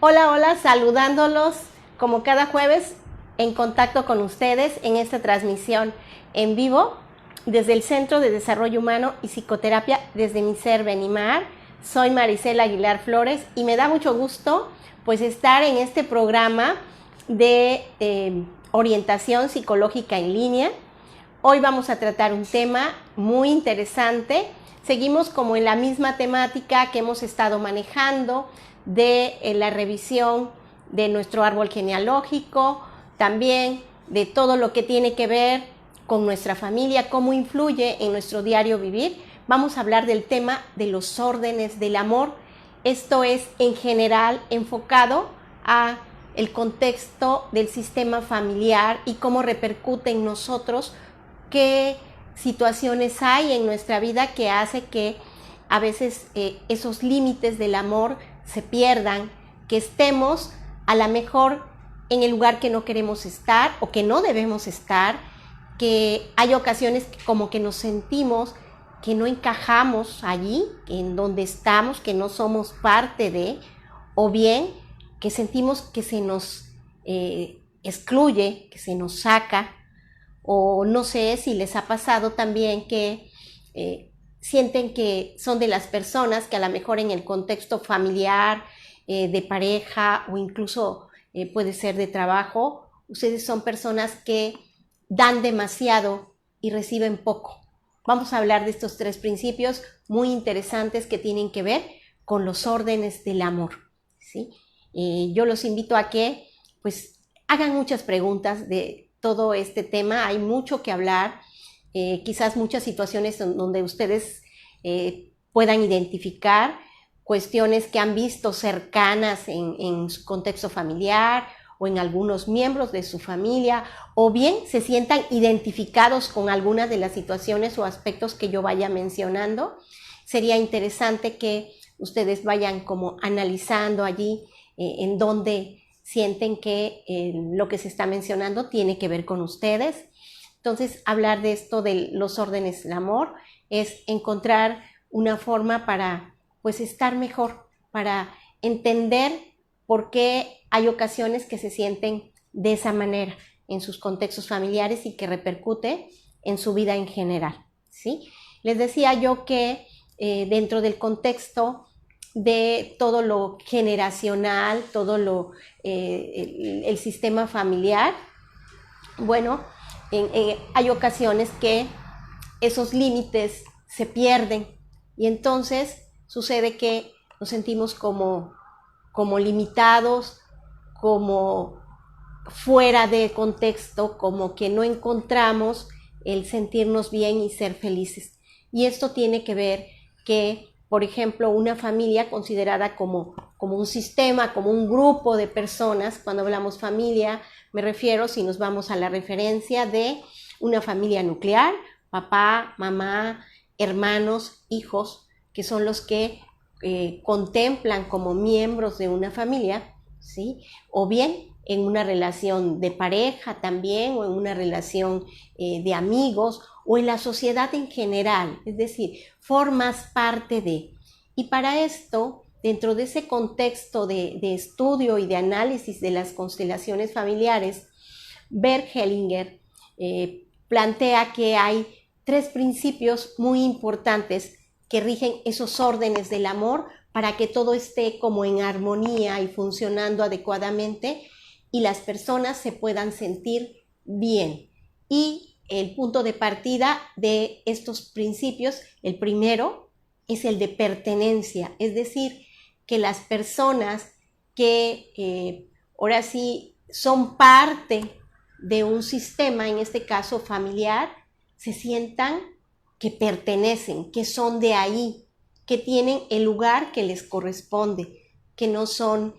Hola, hola, saludándolos como cada jueves en contacto con ustedes en esta transmisión en vivo desde el Centro de Desarrollo Humano y Psicoterapia desde mi ser Benimar. Soy Maricela Aguilar Flores y me da mucho gusto pues estar en este programa de orientación psicológica en línea. Hoy vamos a tratar un tema muy interesante. Seguimos como en la misma temática que hemos estado manejando de la revisión de nuestro árbol genealógico, también de todo lo que tiene que ver con nuestra familia, cómo influye en nuestro diario vivir. Vamos a hablar del tema de los órdenes del amor. Esto es en general enfocado a el contexto del sistema familiar y cómo repercute en nosotros, qué situaciones hay en nuestra vida que hace que a veces esos límites del amor se pierdan, que estemos a lo mejor en el lugar que no queremos estar o que no debemos estar, que hay ocasiones como que nos sentimos que no encajamos allí, en donde estamos, que no somos parte de, o bien que sentimos que se nos excluye, que se nos saca, o no sé si les ha pasado también que sienten que son de las personas que a lo mejor en el contexto familiar, de pareja o incluso puede ser de trabajo, ustedes son personas que dan demasiado y reciben poco. Vamos a hablar de estos tres principios muy interesantes que tienen que ver con los órdenes del amor, ¿sí? Yo los invito a que pues hagan muchas preguntas de todo este tema. Hay mucho que hablar, quizás muchas situaciones donde ustedes puedan identificar cuestiones que han visto cercanas en su contexto familiar o en algunos miembros de su familia, o bien se sientan identificados con algunas de las situaciones o aspectos que yo vaya mencionando. Sería interesante que ustedes vayan como analizando allí en dónde sienten que lo que se está mencionando tiene que ver con ustedes. Entonces, hablar de esto de los órdenes del amor es encontrar una forma para pues estar mejor, para entender por qué hay ocasiones que se sienten de esa manera en sus contextos familiares y que repercute en su vida en general, ¿sí? Les decía yo que dentro del contexto de todo lo generacional, todo el sistema familiar, bueno, hay ocasiones que esos límites se pierden y entonces sucede que nos sentimos como limitados, como fuera de contexto, como que no encontramos el sentirnos bien y ser felices. Y esto tiene que ver que, por ejemplo, una familia considerada como un sistema, como un grupo de personas, cuando hablamos familia, me refiero, si nos vamos a la referencia de una familia nuclear, papá, mamá, hermanos, hijos, que son los que contemplan como miembros de una familia, ¿sí? O bien en una relación de pareja también, o en una relación de amigos, o en la sociedad en general, es decir, formas parte de. Y para esto, dentro de ese contexto de estudio y de análisis de las constelaciones familiares, Bert Hellinger plantea que hay tres principios muy importantes que rigen esos órdenes del amor para que todo esté como en armonía y funcionando adecuadamente y las personas se puedan sentir bien. Y el punto de partida de estos principios, el primero, es el de pertenencia, es decir, que las personas que ahora sí son parte de un sistema, en este caso familiar, se sientan que pertenecen, que son de ahí, que tienen el lugar que les corresponde, que no son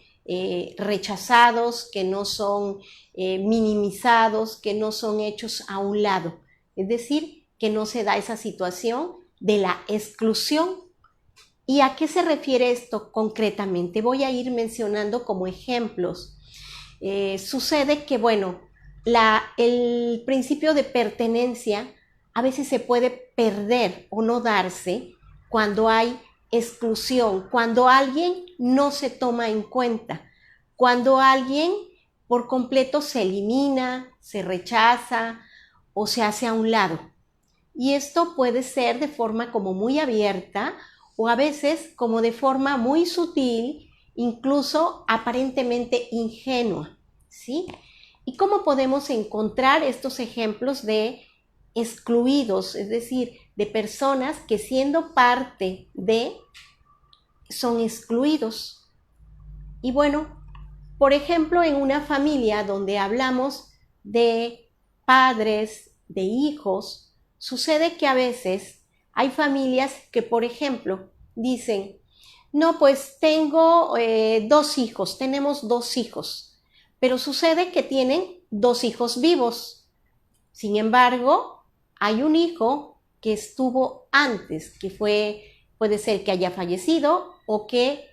rechazados, que no son minimizados, que no son hechos a un lado. Es decir, que no se da esa situación de la exclusión. ¿Y a qué se refiere esto concretamente? Voy a ir mencionando como ejemplos. Sucede que, bueno, el principio de pertenencia a veces se puede perder o no darse cuando hay exclusión, cuando alguien no se toma en cuenta, cuando alguien por completo se elimina, se rechaza o se hace a un lado. Y esto puede ser de forma como muy abierta o a veces como de forma muy sutil, incluso aparentemente ingenua, ¿sí? ¿Y cómo podemos encontrar estos ejemplos de excluidos, es decir, de personas que siendo parte de, son excluidos? Y bueno, por ejemplo, en una familia donde hablamos de padres, de hijos, sucede que a veces hay familias que, por ejemplo, dicen, no, pues tengo 2 hijos, tenemos 2 hijos, pero sucede que tienen 2 hijos vivos. Sin embargo, hay un hijo que estuvo antes, que puede ser que haya fallecido o que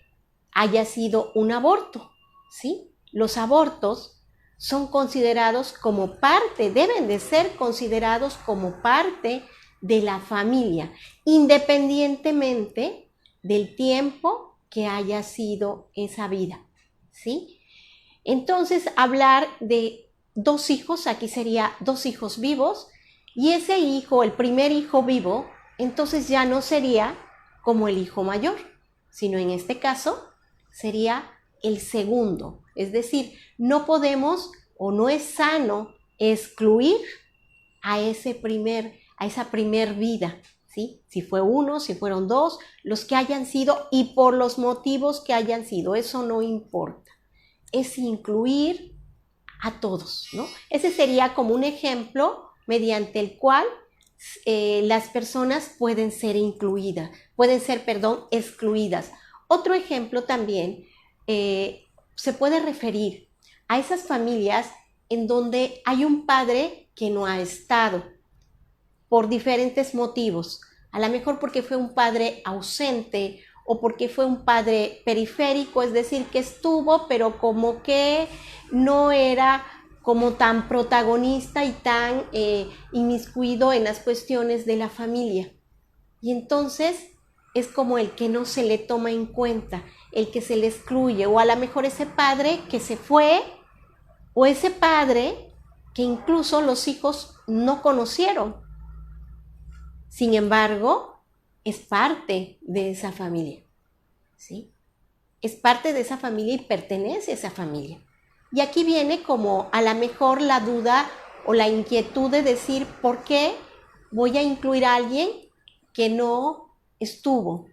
haya sido un aborto, ¿sí? Los abortos son considerados como parte, deben de ser considerados como parte de la familia, independientemente del tiempo que haya sido esa vida, ¿sí? Entonces, hablar de 2 hijos, aquí sería 2 hijos vivos, y ese hijo, el primer hijo vivo, entonces ya no sería como el hijo mayor, sino en este caso sería el segundo. Es decir, no podemos o no es sano excluir a esa primer vida, ¿sí? Si fue uno, si fueron 2, los que hayan sido y por los motivos que hayan sido, eso no importa. Es incluir a todos, ¿no? Ese sería como un ejemplo mediante el cual las personas pueden ser excluidas. Otro ejemplo también se puede referir a esas familias en donde hay un padre que no ha estado por diferentes motivos, a lo mejor porque fue un padre ausente o porque fue un padre periférico, es decir, que estuvo, pero como que no era como tan protagonista y tan inmiscuido en las cuestiones de la familia. Y entonces es como el que no se le toma en cuenta, el que se le excluye, o a lo mejor ese padre que se fue, o ese padre que incluso los hijos no conocieron. Sin embargo, es parte de esa familia, ¿sí? Es parte de esa familia y pertenece a esa familia. Y aquí viene como a lo mejor la duda o la inquietud de decir, ¿por qué voy a incluir a alguien que no estuvo?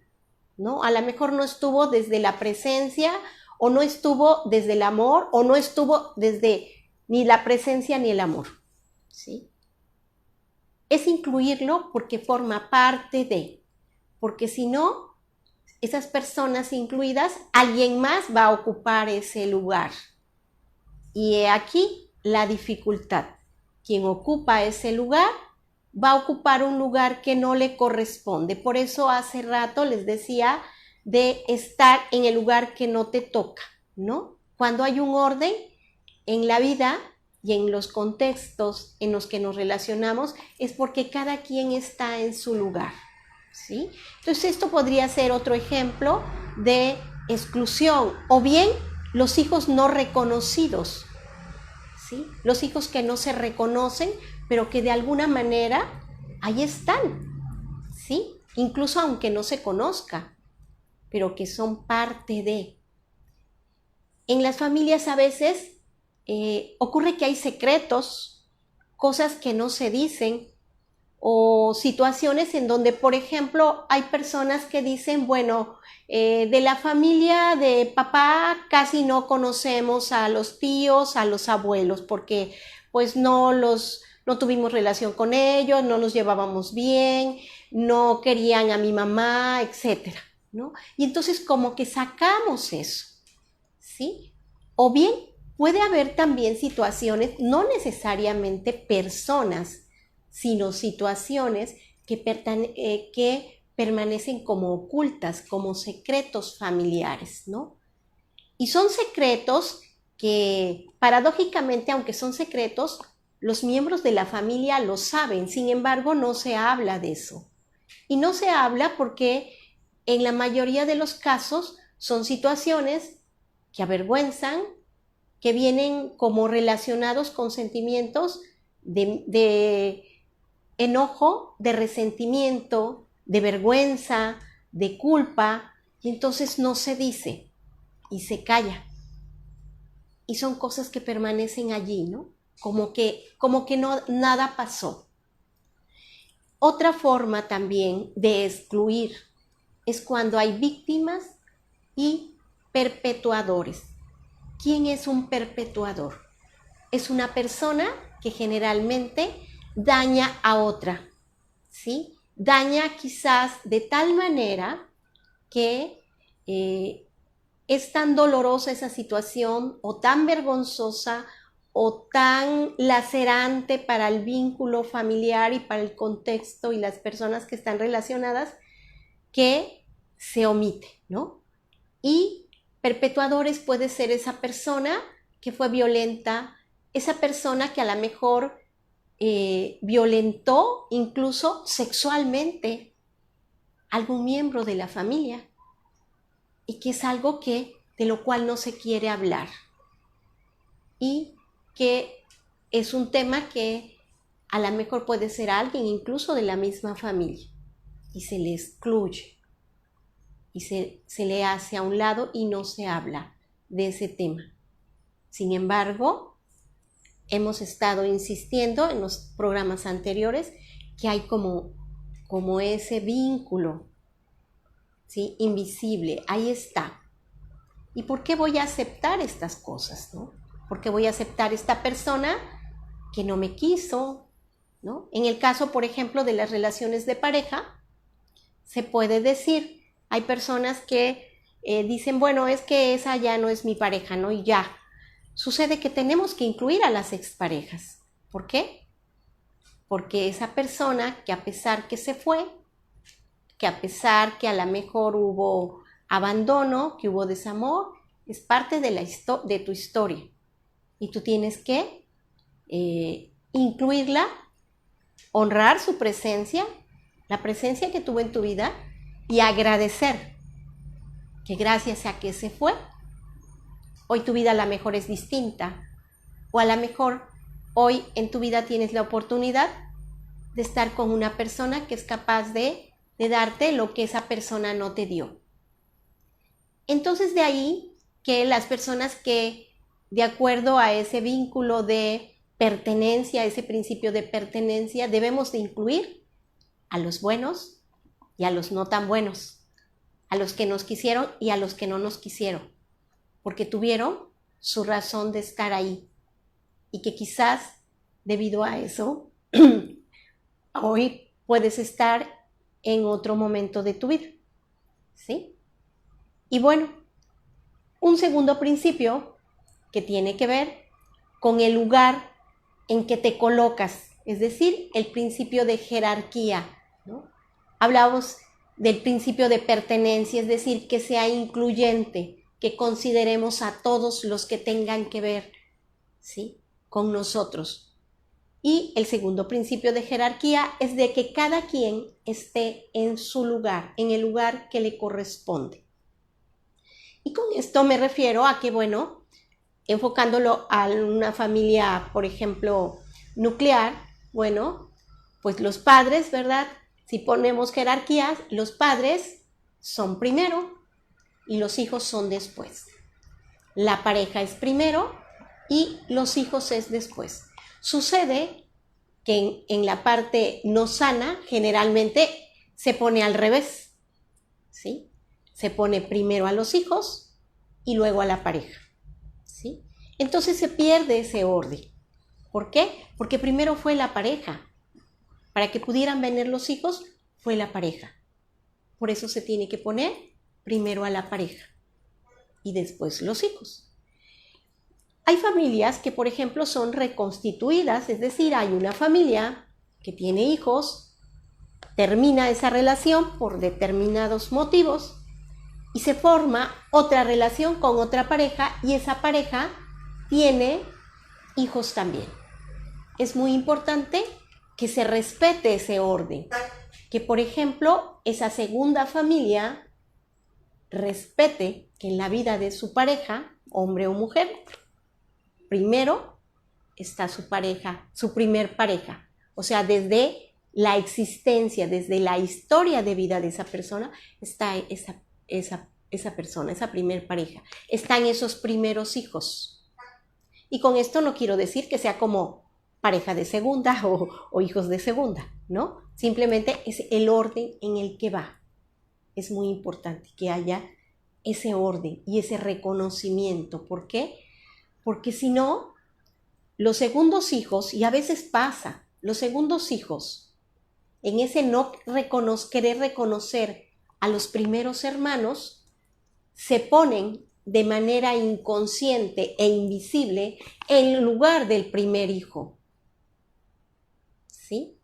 ¿No? A lo mejor no estuvo desde la presencia, o no estuvo desde el amor, o no estuvo desde ni la presencia ni el amor, ¿sí? Es incluirlo porque forma parte de, porque si no, esas personas incluidas, alguien más va a ocupar ese lugar. Y he aquí la dificultad. Quien ocupa ese lugar va a ocupar un lugar que no le corresponde. Por eso hace rato les decía de estar en el lugar que no te toca, ¿no? Cuando hay un orden en la vida y en los contextos en los que nos relacionamos, es porque cada quien está en su lugar, ¿sí? Entonces esto podría ser otro ejemplo de exclusión, o bien los hijos no reconocidos, ¿sí? Los hijos que no se reconocen, pero que de alguna manera ahí están, ¿sí? Incluso aunque no se conozca, pero que son parte de. En las familias a veces ocurre que hay secretos, cosas que no se dicen, o situaciones en donde, por ejemplo, hay personas que dicen, bueno, de la familia de papá casi no conocemos a los tíos, a los abuelos, porque pues no tuvimos relación con ellos, no nos llevábamos bien, no querían a mi mamá, etcétera, ¿no? Y entonces como que sacamos eso, ¿sí? O bien puede haber también situaciones, no necesariamente personas, sino situaciones que permanecen como ocultas, como secretos familiares, ¿no? Y son secretos que, paradójicamente, aunque son secretos, los miembros de la familia lo saben, sin embargo, no se habla de eso. Y no se habla porque en la mayoría de los casos son situaciones que avergüenzan, que vienen como relacionados con sentimientos de enojo, de resentimiento, de vergüenza, de culpa, y entonces no se dice y se calla. Y son cosas que permanecen allí, ¿no? Como que no, nada pasó. Otra forma también de excluir es cuando hay víctimas y perpetuadores. ¿Quién es un perpetuador? Es una persona que generalmente daña a otra, ¿sí? Daña quizás de tal manera que es tan dolorosa esa situación o tan vergonzosa o tan lacerante para el vínculo familiar y para el contexto y las personas que están relacionadas que se omite, ¿no? Y perpetuadores puede ser esa persona que fue violenta, esa persona que a lo mejor violentó incluso sexualmente a algún miembro de la familia y que es algo de lo cual no se quiere hablar y que es un tema que a lo mejor puede ser alguien incluso de la misma familia y se le excluye y se le hace a un lado y no se habla de ese tema. Sin embargo, hemos estado insistiendo en los programas anteriores que hay como ese vínculo, ¿sí? Invisible, ahí está. ¿Y por qué voy a aceptar estas cosas, no? ¿Por qué voy a aceptar esta persona que no me quiso, ¿no? En el caso, por ejemplo, de las relaciones de pareja, se puede decir, hay personas que dicen, bueno, es que esa ya no es mi pareja, ¿no? Y ya. Sucede que tenemos que incluir a las exparejas. ¿Por qué? Porque esa persona que a pesar que se fue, que a pesar que a lo mejor hubo abandono, que hubo desamor, es parte de tu historia. Y tú tienes que incluirla, honrar su presencia, la presencia que tuvo en tu vida y agradecer que gracias a que se fue, hoy tu vida a lo mejor es distinta. O a lo mejor hoy en tu vida tienes la oportunidad de estar con una persona que es capaz de darte lo que esa persona no te dio. Entonces de ahí que las personas que de acuerdo a ese vínculo de pertenencia, ese principio de pertenencia, debemos de incluir a los buenos y a los no tan buenos, a los que nos quisieron y a los que no nos quisieron, porque tuvieron su razón de estar ahí y que quizás debido a eso hoy puedes estar en otro momento de tu vida, ¿sí? Y bueno, un segundo principio que tiene que ver con el lugar en que te colocas, es decir, el principio de jerarquía, ¿no? Hablamos del principio de pertenencia, es decir, que sea incluyente, que consideremos a todos los que tengan que ver, ¿sí?, con nosotros. Y el segundo principio de jerarquía es de que cada quien esté en su lugar, en el lugar que le corresponde. Y con esto me refiero a que, bueno, enfocándolo a una familia, por ejemplo, nuclear, bueno, pues los padres, ¿verdad? Si ponemos jerarquías, los padres son primero y los hijos son después. La pareja es primero y los hijos es después. Sucede que en la parte no sana generalmente se pone al revés, ¿sí? Se pone primero a los hijos y luego a la pareja, ¿sí? Entonces se pierde ese orden. ¿Por qué? Porque primero fue la pareja. Para que pudieran venir los hijos, fue la pareja. Por eso se tiene que poner primero a la pareja y después los hijos. Hay familias que, por ejemplo, son reconstituidas, es decir, hay una familia que tiene hijos, termina esa relación por determinados motivos y se forma otra relación con otra pareja y esa pareja tiene hijos también. Es muy importante que se respete ese orden, que por ejemplo esa segunda familia respete que en la vida de su pareja, hombre o mujer, primero está su pareja, su primer pareja. O sea, desde la existencia, desde la historia de vida de esa persona, está esa persona, esa primer pareja. Están esos primeros hijos. Y con esto no quiero decir que sea como pareja de segunda o hijos de segunda, ¿no? Simplemente es el orden en el que va. Es muy importante que haya ese orden y ese reconocimiento. ¿Por qué? Porque si no, los segundos hijos, y a veces pasa, los segundos hijos, en ese no querer reconocer a los primeros hermanos, se ponen de manera inconsciente e invisible en lugar del primer hijo. ¿Sí?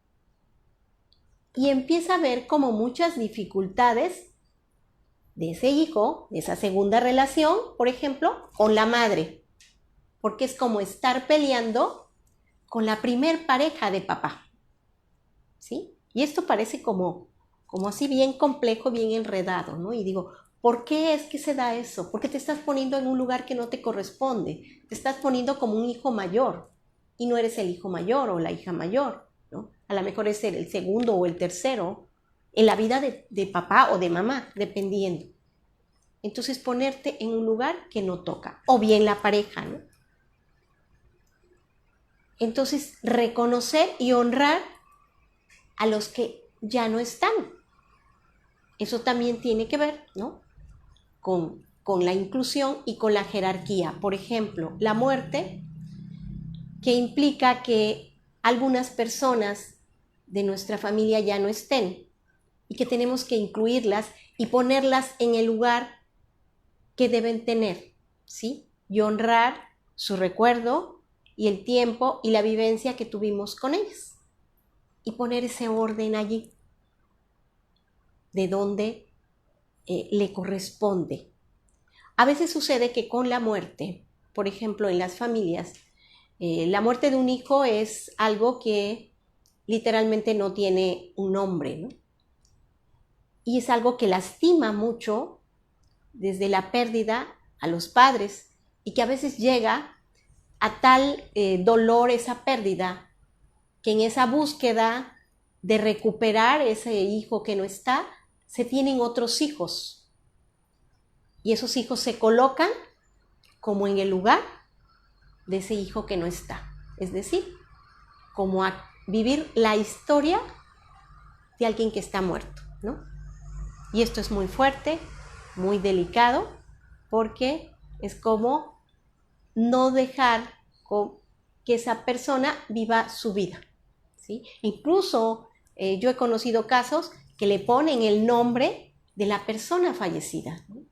Y empieza a ver como muchas dificultades de ese hijo, de esa segunda relación, por ejemplo, con la madre. Porque es como estar peleando con la primer pareja de papá. ¿Sí? Y esto parece como así bien complejo, bien enredado, ¿no? Y digo, ¿por qué es que se da eso? Porque te estás poniendo en un lugar que no te corresponde. Te estás poniendo como un hijo mayor y no eres el hijo mayor o la hija mayor, ¿no? A lo mejor es el segundo o el tercero en la vida de papá o de mamá, dependiendo. Entonces ponerte en un lugar que no toca, o bien la pareja, ¿no? Entonces reconocer y honrar a los que ya no están. Eso también tiene que ver, ¿no? Con la inclusión y con la jerarquía. Por ejemplo, la muerte, que implica que algunas personas de nuestra familia ya no estén y que tenemos que incluirlas y ponerlas en el lugar que deben tener, ¿sí? Y honrar su recuerdo y el tiempo y la vivencia que tuvimos con ellas. Y poner ese orden allí, de donde le corresponde. A veces sucede que con la muerte, por ejemplo, en las familias, la muerte de un hijo es algo que literalmente no tiene un nombre, ¿no? Y es algo que lastima mucho desde la pérdida a los padres y que a veces llega a tal dolor esa pérdida que en esa búsqueda de recuperar ese hijo que no está, se tienen otros hijos. Y esos hijos se colocan como en el lugar de ese hijo que no está. Es decir, como a vivir la historia de alguien que está muerto, ¿no? Y esto es muy fuerte, muy delicado, porque es como no dejar que esa persona viva su vida, ¿sí? Incluso yo he conocido casos que le ponen el nombre de la persona fallecida, ¿no?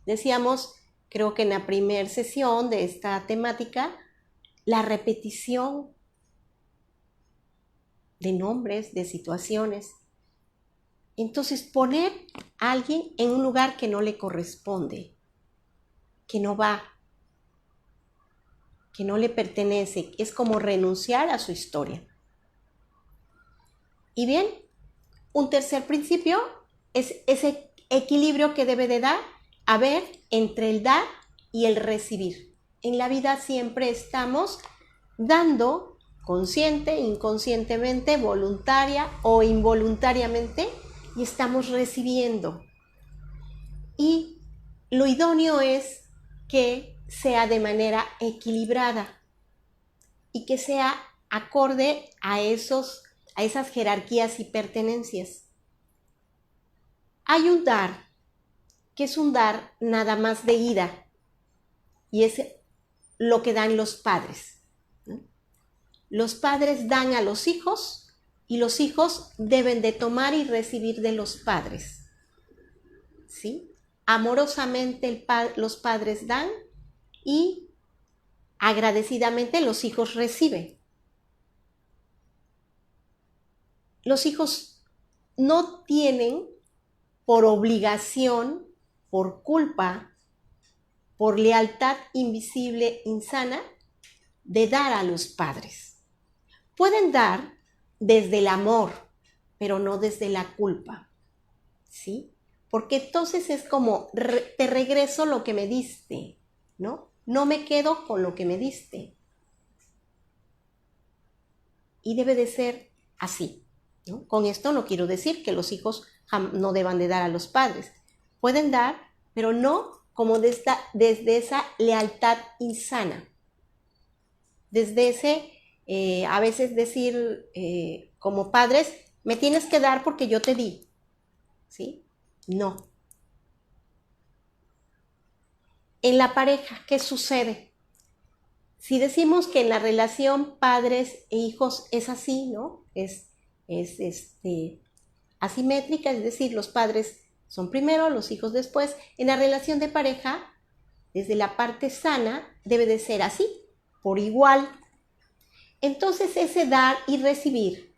Decíamos, creo que en la primera sesión de esta temática, la repetición de nombres, de situaciones. Entonces, poner a alguien en un lugar que no le corresponde, que no va, que no le pertenece, es como renunciar a su historia. Y bien, un tercer principio es ese equilibrio que debe de haber entre el dar y el recibir. En la vida siempre estamos dando consciente, inconscientemente, voluntaria o involuntariamente, y estamos recibiendo. Y lo idóneo es que sea de manera equilibrada y que sea acorde a esas jerarquías y pertenencias. Hay un dar, que es un dar nada más de ida, y es lo que dan los padres, ¿no? Los padres dan a los hijos y los hijos deben de tomar y recibir de los padres, ¿sí? Amorosamente los padres dan y agradecidamente los hijos reciben. Los hijos no tienen por obligación, por culpa, por lealtad invisible, insana, de dar a los padres. Pueden dar desde el amor, pero no desde la culpa, ¿sí? Porque entonces es como, te regreso lo que me diste, ¿no? No me quedo con lo que me diste. Y debe de ser así, ¿no? Con esto no quiero decir que los hijos no deban de dar a los padres. Pueden dar, pero no como desde esa lealtad insana. Desde ese, a veces decir como padres, me tienes que dar porque yo te di, ¿sí? No. En la pareja, ¿qué sucede? Si decimos que en la relación padres e hijos es así, ¿no? Es asimétrica, es decir, los padres son primero, los hijos después. En la relación de pareja, desde la parte sana, debe de ser así, por igual. Entonces, ese dar y recibir,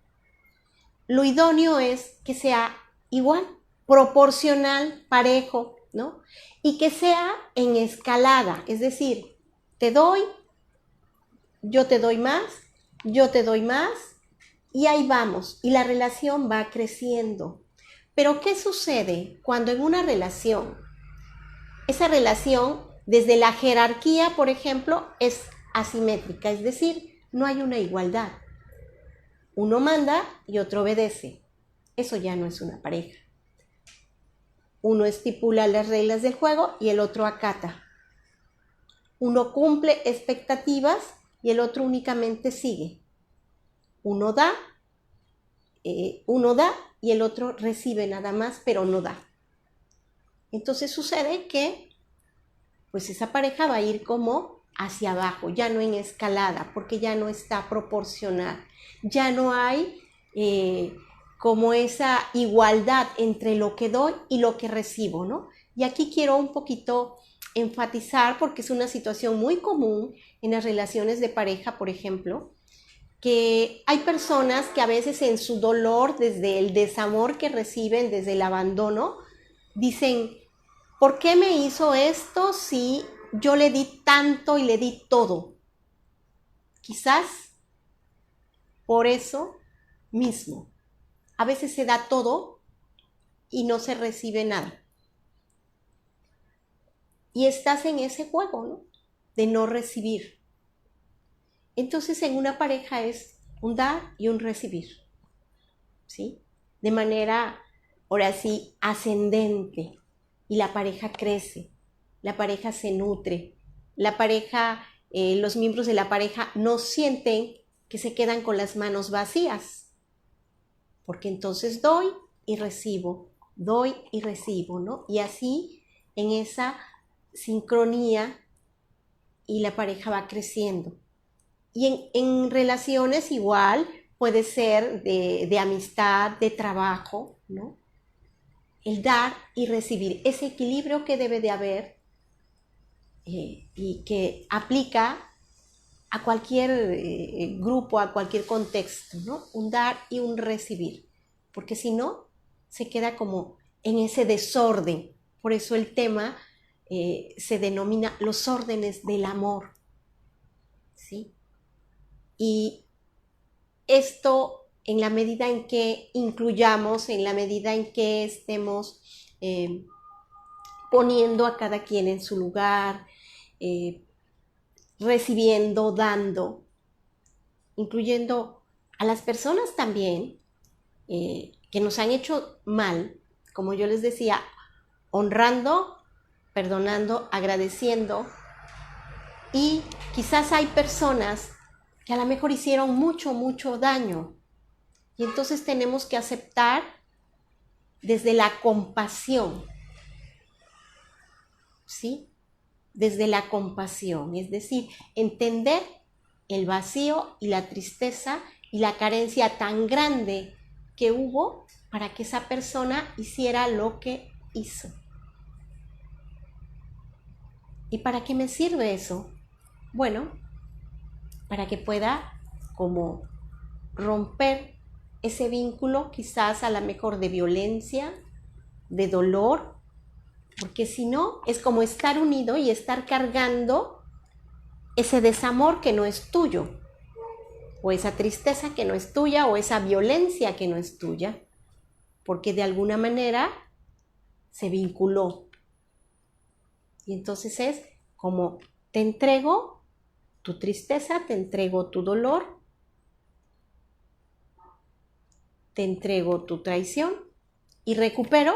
lo idóneo es que sea igual, proporcional, parejo, ¿no? Y que sea en escalada, es decir, te doy, yo te doy más, yo te doy más, y ahí vamos, y la relación va creciendo. Pero ¿qué sucede cuando en una relación, esa relación desde la jerarquía, por ejemplo, es asimétrica, es decir, no hay una igualdad? Uno manda y otro obedece. Eso ya no es una pareja. Uno estipula las reglas del juego y el otro acata. Uno cumple expectativas y el otro únicamente sigue. Uno da y el otro recibe nada más, pero no da. Entonces sucede que pues esa pareja va a ir como hacia abajo, ya no en escalada, porque ya no está proporcional. Ya no hay como esa igualdad entre lo que doy y lo que recibo, ¿no? Y aquí quiero un poquito enfatizar, porque es una situación muy común en las relaciones de pareja, por ejemplo, que hay personas que a veces en su dolor, desde el desamor que reciben, desde el abandono, dicen, ¿por qué me hizo esto si yo le di tanto y le di todo? Quizás por eso mismo. A veces se da todo y no se recibe nada. Y estás en ese juego, ¿no? De no recibir. Entonces en una pareja es un dar y un recibir, ¿sí? De manera, ahora sí, ascendente. Y la pareja crece, la pareja se nutre, la pareja, los miembros de la pareja no sienten que se quedan con las manos vacías, porque entonces doy y recibo, ¿no? Y así en esa sincronía y la pareja va creciendo. Y en relaciones igual puede ser de amistad, de trabajo, ¿no? El dar y recibir, ese equilibrio que debe de haber y que aplica a cualquier grupo, a cualquier contexto, ¿no? Un dar y un recibir, porque si no, se queda como en ese desorden. Por eso el tema se denomina los órdenes del amor, ¿sí? Y esto, en la medida en que incluyamos, en la medida en que estemos poniendo a cada quien en su lugar, recibiendo, dando, incluyendo a las personas también que nos han hecho mal, como yo les decía, honrando, perdonando, agradeciendo. Y quizás hay personas que a lo mejor hicieron mucho, mucho daño. Y entonces tenemos que aceptar desde la compasión, ¿sí? Desde la compasión, es decir, entender el vacío y la tristeza y la carencia tan grande que hubo para que esa persona hiciera lo que hizo. ¿Y para qué me sirve eso? Bueno, para que pueda como romper ese vínculo, quizás a lo mejor de violencia, de dolor, porque si no, es como estar unido y estar cargando ese desamor que no es tuyo, o esa tristeza que no es tuya, o esa violencia que no es tuya, porque de alguna manera se vinculó. Y entonces es como te entrego tu tristeza, te entrego tu dolor, te entrego tu traición y recupero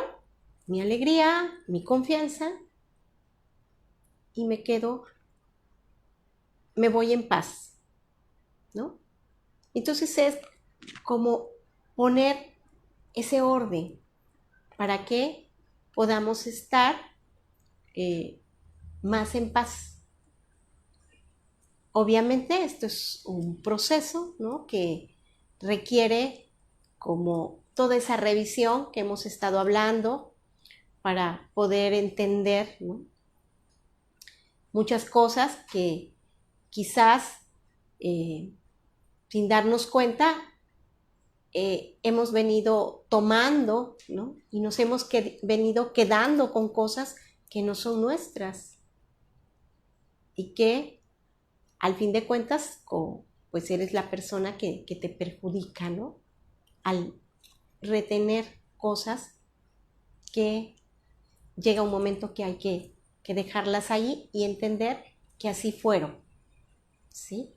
mi alegría, mi confianza y me voy en paz, ¿no? Entonces es como poner ese orden para que podamos estar más en paz. Obviamente esto es un proceso, ¿no?, que requiere como toda esa revisión que hemos estado hablando para poder entender, ¿no?, muchas cosas que quizás sin darnos cuenta hemos venido tomando, ¿no?, y nos hemos venido quedando con cosas que no son nuestras y que al fin de cuentas pues eres la persona que te perjudica, ¿no?, al retener cosas que llega un momento que hay que dejarlas ahí y entender que así fueron, ¿sí?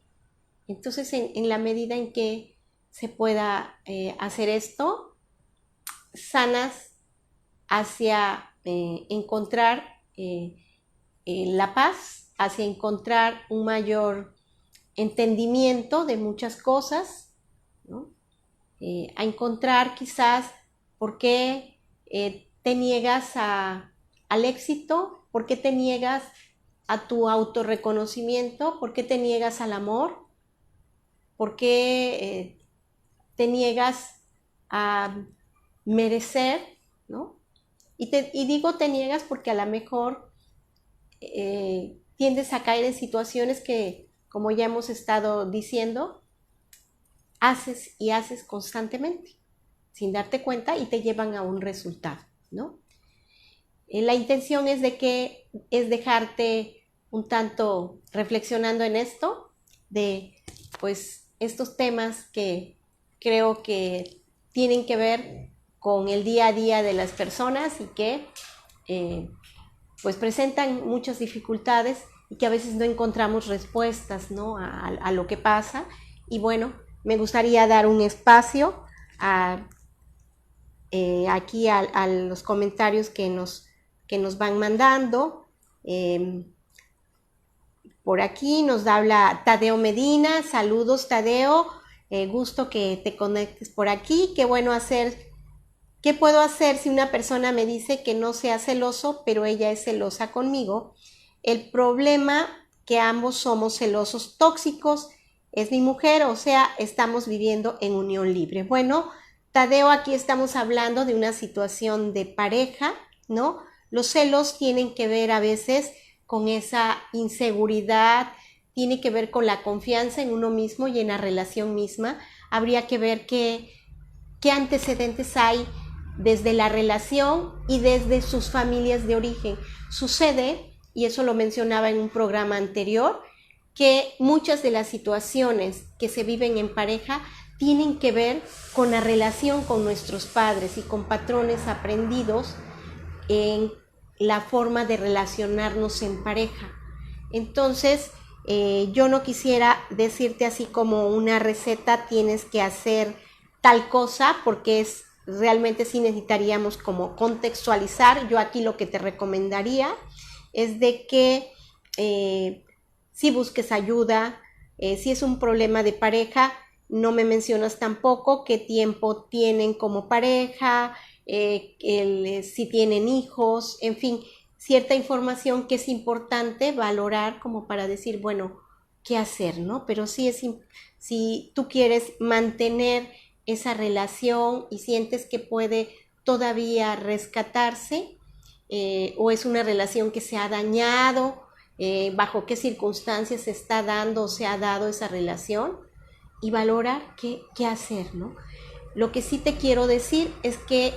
Entonces, en la medida en que se pueda hacer esto, sanas hacia encontrar la paz, hacia encontrar un mayor entendimiento de muchas cosas, ¿no?, a encontrar quizás por qué te niegas al éxito, por qué te niegas a tu autorreconocimiento, por qué te niegas al amor, por qué te niegas a merecer, ¿no? Y digo te niegas porque a lo mejor tiendes a caer en situaciones que, como ya hemos estado diciendo, haces y haces constantemente, sin darte cuenta, y te llevan a un resultado, ¿no? La intención es dejarte un tanto reflexionando en esto, de pues estos temas que creo que tienen que ver con el día a día de las personas y que pues presentan muchas dificultades y que a veces no encontramos respuestas, ¿no?, a lo que pasa. Y bueno, me gustaría dar un espacio aquí a los comentarios que nos van mandando. Por aquí nos habla Tadeo Medina. Saludos, Tadeo. Gusto que te conectes por aquí. Qué bueno hacer. ¿Qué puedo hacer si una persona me dice que no sea celoso, pero ella es celosa conmigo? El problema que ambos somos celosos tóxicos. Es mi mujer, o sea, estamos viviendo en unión libre. Bueno, Tadeo, aquí estamos hablando de una situación de pareja, ¿no? Los celos tienen que ver a veces con esa inseguridad, tiene que ver con la confianza en uno mismo y en la relación misma. Habría que ver qué antecedentes hay desde la relación y desde sus familias de origen. Sucede, y eso lo mencionaba en un programa anterior, que muchas de las situaciones que se viven en pareja tienen que ver con la relación con nuestros padres y con patrones aprendidos en la forma de relacionarnos en pareja. Entonces, yo no quisiera decirte así como una receta, tienes que hacer tal cosa, porque realmente sí necesitaríamos como contextualizar. Yo aquí lo que te recomendaría es de que si busques ayuda, si es un problema de pareja, no me mencionas tampoco qué tiempo tienen como pareja, si tienen hijos, en fin, cierta información que es importante valorar como para decir, bueno, qué hacer, ¿no? Pero si tú quieres mantener esa relación y sientes que puede todavía rescatarse, o es una relación que se ha dañado, bajo qué circunstancias se está dando o se ha dado esa relación, y valorar qué hacer, ¿no? Lo que sí te quiero decir es que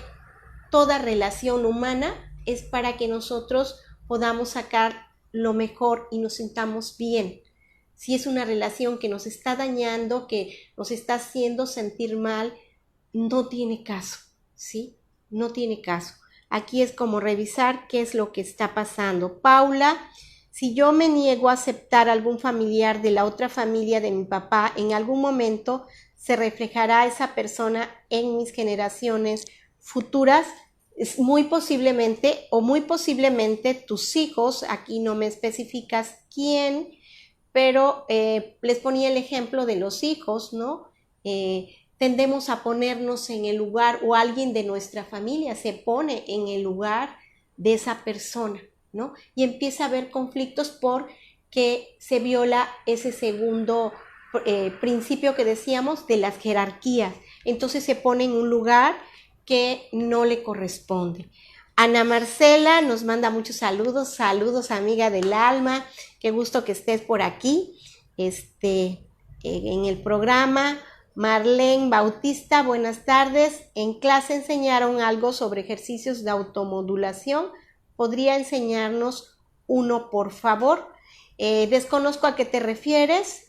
toda relación humana es para que nosotros podamos sacar lo mejor y nos sintamos bien. Si es una relación que nos está dañando, que nos está haciendo sentir mal, no tiene caso, ¿sí? No tiene caso. Aquí es como revisar qué es lo que está pasando. Paula, Si yo me niego a aceptar algún familiar de la otra familia de mi papá, en algún momento se reflejará esa persona en mis generaciones futuras. Es muy posiblemente o muy posiblemente tus hijos, aquí no me especificas quién, pero les ponía el ejemplo de los hijos, ¿no? Tendemos a ponernos en el lugar, o alguien de nuestra familia se pone en el lugar de esa persona, ¿no? Y empieza a haber conflictos porque se viola ese segundo principio que decíamos de las jerarquías. Entonces se pone en un lugar que no le corresponde. Ana Marcela nos manda muchos saludos. Saludos, amiga del alma. Qué gusto que estés por aquí en el programa. Marlene Bautista, buenas tardes. En clase enseñaron algo sobre ejercicios de automodulación. ¿Podría enseñarnos uno, por favor? Desconozco a qué te refieres,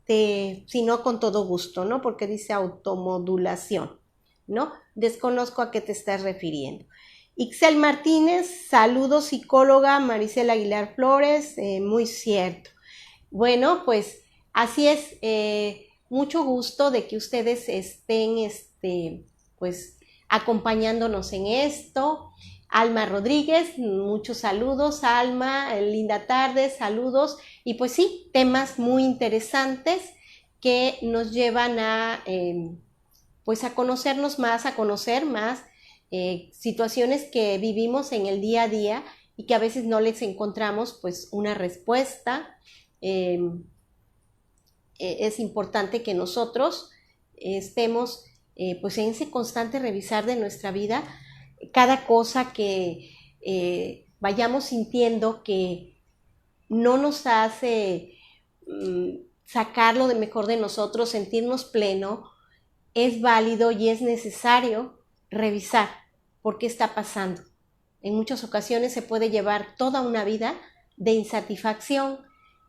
si no, con todo gusto, ¿no? Porque dice automodulación, ¿no? Desconozco a qué te estás refiriendo. Ixel Martínez, saludos, psicóloga. Maricela Aguilar Flores, muy cierto. Bueno, pues así es, mucho gusto de que ustedes estén, pues, acompañándonos en esto. Alma Rodríguez, muchos saludos, Alma, linda tarde, saludos. Y pues sí, temas muy interesantes que nos llevan a, pues a conocernos más, a conocer más situaciones que vivimos en el día a día y que a veces no les encontramos pues una respuesta. Es importante que nosotros estemos pues en ese constante revisar de nuestra vida cada cosa que vayamos sintiendo que no nos hace sacar lo de mejor de nosotros, sentirnos pleno. Es válido y es necesario revisar por qué está pasando. En muchas ocasiones se puede llevar toda una vida de insatisfacción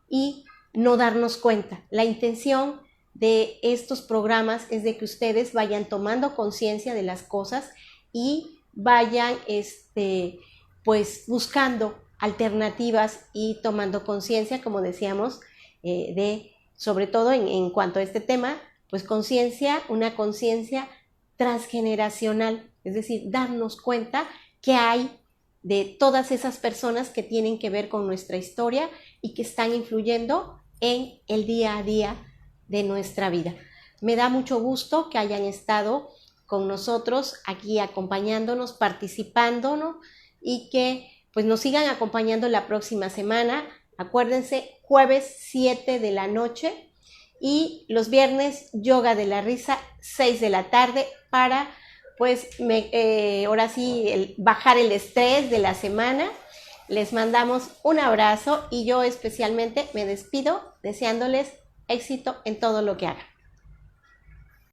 y no darnos cuenta. La intención de estos programas es de que ustedes vayan tomando conciencia de las cosas y vayan pues buscando alternativas y tomando conciencia, como decíamos, sobre todo en cuanto a este tema, pues conciencia, una conciencia transgeneracional, es decir, darnos cuenta que hay de todas esas personas que tienen que ver con nuestra historia y que están influyendo en el día a día de nuestra vida. Me da mucho gusto que hayan estado con nosotros aquí acompañándonos, participándonos y que pues nos sigan acompañando la próxima semana. Acuérdense, jueves 7 de la noche y los viernes yoga de la risa 6 de la tarde para pues ahora sí bajar el estrés de la semana. Les mandamos un abrazo y yo especialmente me despido deseándoles éxito en todo lo que hagan.